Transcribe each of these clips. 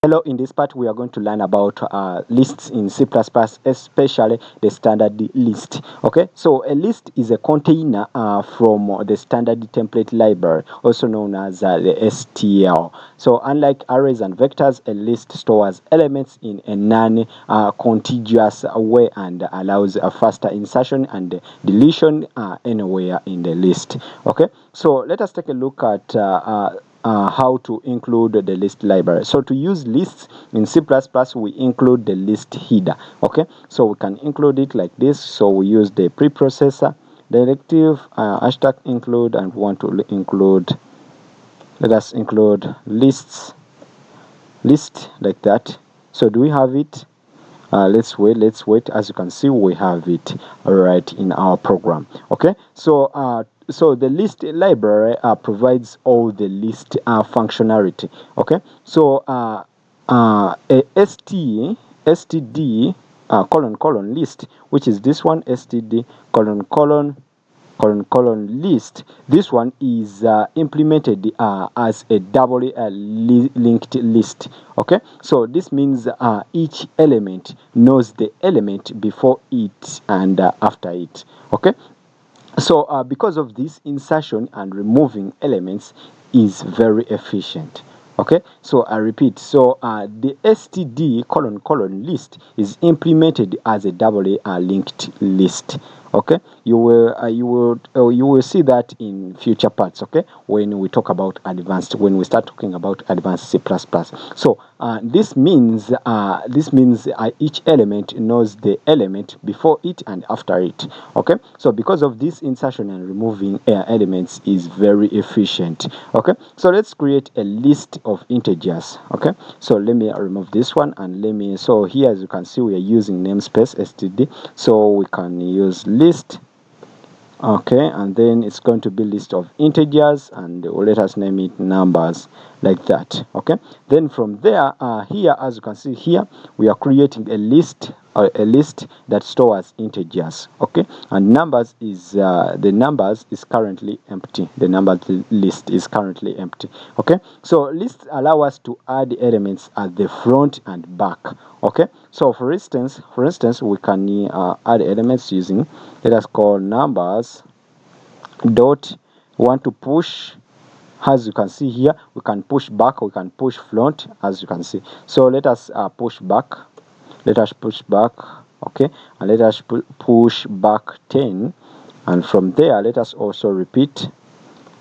Hello, in this part we are going to learn about lists in C++, especially the standard list. Okay, so a list is a container from the standard template library, also known as the STL. So unlike arrays and vectors, a list stores elements in a non-contiguous way and allows a faster insertion and deletion anywhere in the list. Okay, so let us take a look at how to include the list library. So to use lists in C++, we include the list header. Okay, so we can include it like this. So we use the preprocessor directive hashtag include, and we want to include, let us include list like that. So do we have it? Let's wait. As you can see, we have it right in our program. Okay, so the list library provides all the list functionality. Okay, so a std colon list, which is this one, std list. This one is implemented as a double linked list. Okay, so this means each element knows the element before it and after it. Okay, so because of this, insertion and removing elements is very efficient. Okay, so I repeat, so the std list is implemented as a double linked list. Okay, you will see that in future parts. Okay, when we talk about advanced, when we start talking about advanced C++. So this means each element knows the element before it and after it. Okay, so because of this, insertion and removing elements is very efficient. Okay, so let's create a list of integers. Okay, so let me remove this one, and so here, as you can see, we are using namespace std, so we can use list. Okay, and then it's going to be list of integers, and let us name it numbers, like that. Okay, then from there, here, as you can see here, we are creating a list that stores integers. Okay, and numbers is the numbers is currently empty. The numbers list is currently empty. Okay, so lists allow us to add elements at the front and back. Okay, so for instance we can add elements using, let us call numbers dot, want to push. As you can see here, we can push back, we can push front, as you can see. So let us push back. Okay, and let us push back 10, and from there let us also repeat.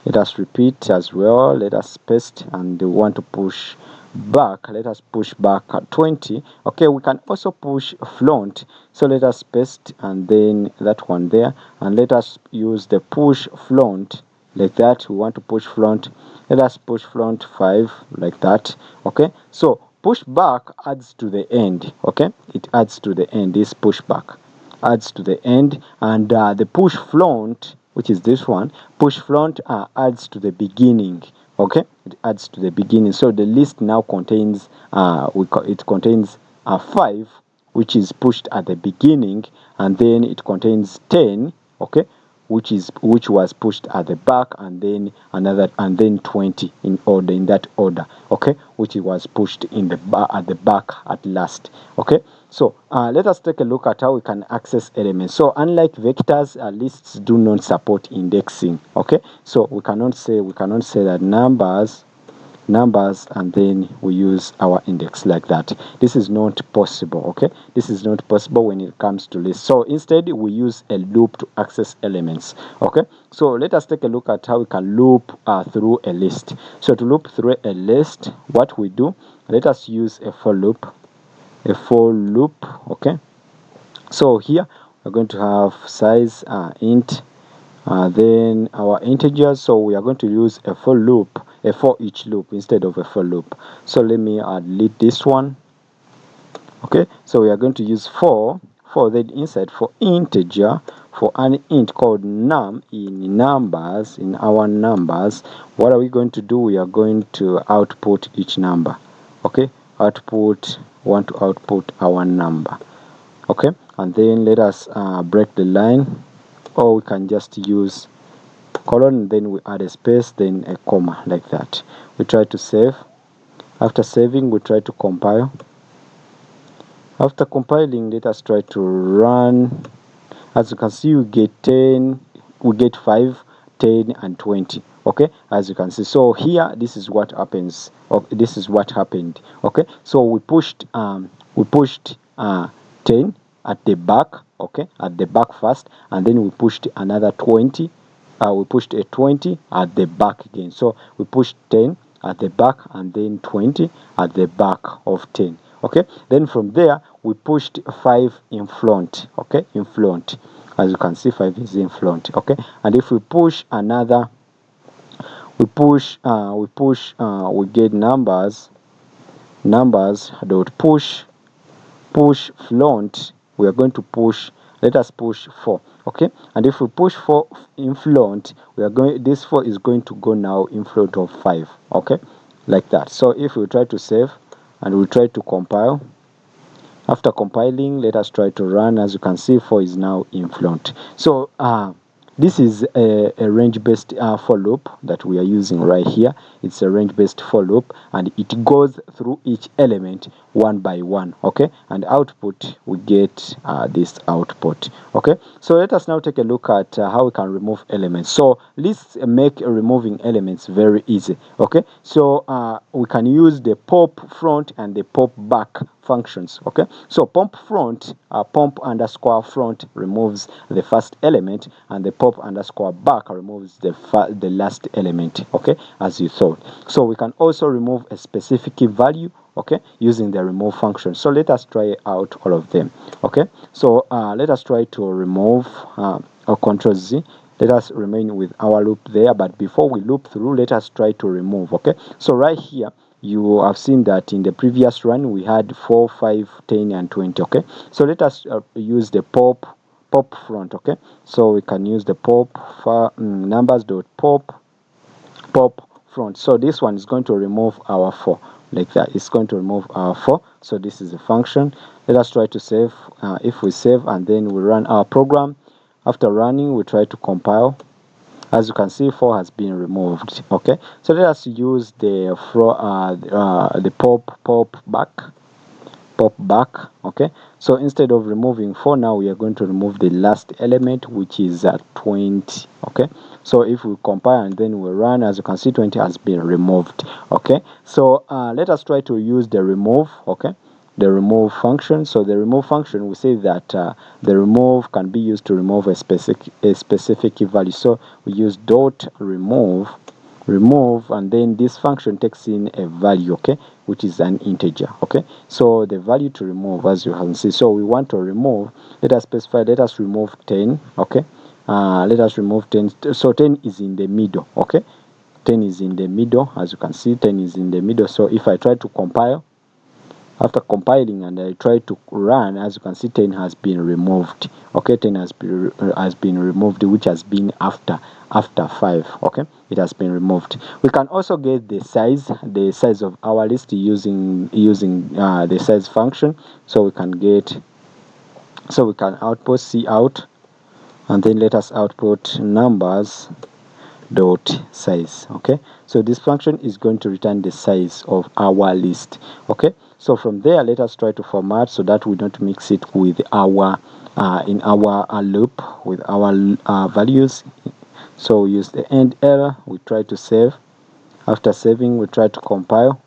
Let us repeat as well. Let us paste, and we want to push back. Let us push back at 20. Okay, we can also push front. So let us paste, and then that one there, and let us use the push front like that. We want to push front. Let us push front 5 like that. Okay, so push back adds to the end. Okay, it adds to the end. This push back adds to the end, and the push front, which is this one, push front adds to the beginning. Okay, it adds to the beginning. So the list now contains it contains 5, which is pushed at the beginning, and then it contains 10. Okay, which was pushed at the back, and then another, and then 20 in order, in that order. Okay, which was pushed in the at the back at last. Okay, so let us take a look at how we can access elements. So unlike vectors, lists do not support indexing. Okay, so we cannot say that numbers and then we use our index like that. This is not possible. Okay, this is not possible when it comes to lists. So instead we use a loop to access elements. Okay, so let us take a look at how we can loop through a list. So to loop through a list, what we do, let us use a for loop. Okay, so here we're going to have size int, then our integers. So we are going to use a for loop, a for each loop instead of a for loop. So let me delete this one. Okay, so we are going to use for then inside for integer, for an int called num in numbers. In our numbers, what are we going to do? We are going to output each number. Okay, want to output our number. Okay, and then let us break the line, or we can just use colon, then we add a space, then a comma, like that. We try to save, After saving, we try to compile. After compiling, let us try to run. As you can see, we get 10, we get 5, 10, and 20. Okay, as you can see. So here, this is what happens. This is what happened. Okay, so we pushed 10 at the back. Okay, at the back first, and then we pushed another 20. We pushed a 20 at the back again. So we pushed 10 at the back and then 20 at the back of 10. Okay, then from there we pushed 5 in front. Okay, in front, as you can see, 5 is in front. Okay, and if we push another, we get numbers dot push front. We are going to push, let us push 4. Okay, and if we push 4 in front, we are going, this 4 is going to go now in front of 5. Okay, like that. So if we try to save and we try to compile, after compiling, let us try to run. As you can see, 4 is now in front. So this is a range-based for loop that we are using right here. It's a range-based for loop, and it goes through each element one by one. Okay, and output, we get this output. Okay, so let us now take a look at how we can remove elements. So let's make removing elements very easy. Okay, so we can use the pop front and the pop back functions. Okay, so pump front, pump underscore front removes the first element, and the pop underscore back removes the last element. Okay, as you thought. So we can also remove a specific value, okay, using the remove function. So let us try out all of them. Okay, so let us try to remove or Control Z. Let us remain with our loop there, but before we loop through, let us try to remove. Okay, so right here you have seen that in the previous run we had 4, 5, 10, and 20. Okay, so let us use the pop front. Okay, so we can use the pop numbers dot pop front. So this one is going to remove our 4, like that. It's going to remove our 4. So this is a function. Let us try to save. If we save and then we run our program, after running we try to compile. As you can see, 4 has been removed. Okay, so let us use the pop back. Okay, so instead of removing 4, now we are going to remove the last element, which is 20. Okay, so if we compile and then we run, as you can see, 20 has been removed. Okay, so let us try to use the remove. Okay, the remove function. So the remove function, we say that the remove can be used to remove a specific value. So we use dot remove, and then this function takes in a value, okay, which is an integer. Okay, so the value to remove, as you can see, so we want to remove, let us specify, let us remove 10. Okay, let us remove 10. So 10 is in the middle. Okay, 10 is in the middle. As you can see, 10 is in the middle. So if I try to compile, after compiling and I try to run, as you can see, 10 has been removed. Okay, 10 has been removed, which has been after 5. Okay, it has been removed. We can also get the size of our list using the size function. So we can output cout, and then let us output numbers dot size. Okay, so this function is going to return the size of our list. Okay, so from there, let us try to format so that we don't mix it with our in our loop with our values. So we use the end error, we try to save. After saving, we try to compile.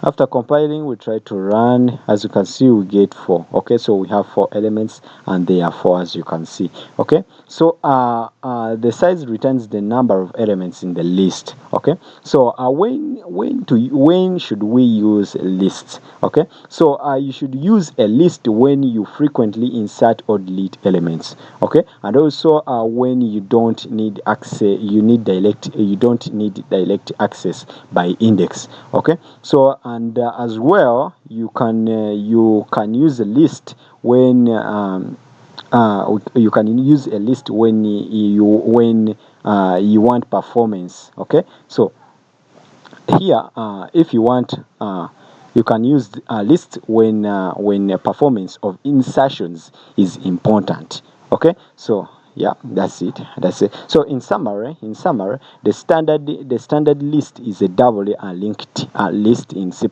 After compiling, we try to run. As you can see, we get 4. Okay, so we have 4 elements and they are 4, as you can see. Okay, so the size returns the number of elements in the list. Okay, so when should we use lists? Okay, so you should use a list when you frequently insert or delete elements. Okay, and also when you don't need access, you don't need direct access by index. Okay, so and as well, you can use a list when you can use a list when you want performance. Okay, so here if you want you can use a list when performance of insertions is important. Okay, so Yeah, that's it. So in summary, the standard list is a doubly linked list in C++,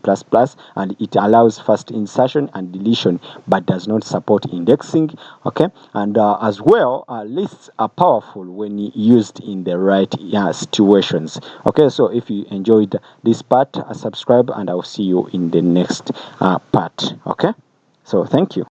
and it allows fast insertion and deletion, but does not support indexing. Okay, and as well, lists are powerful when used in the right situations. Okay, so if you enjoyed this part, subscribe, and I'll see you in the next part. Okay, so thank you.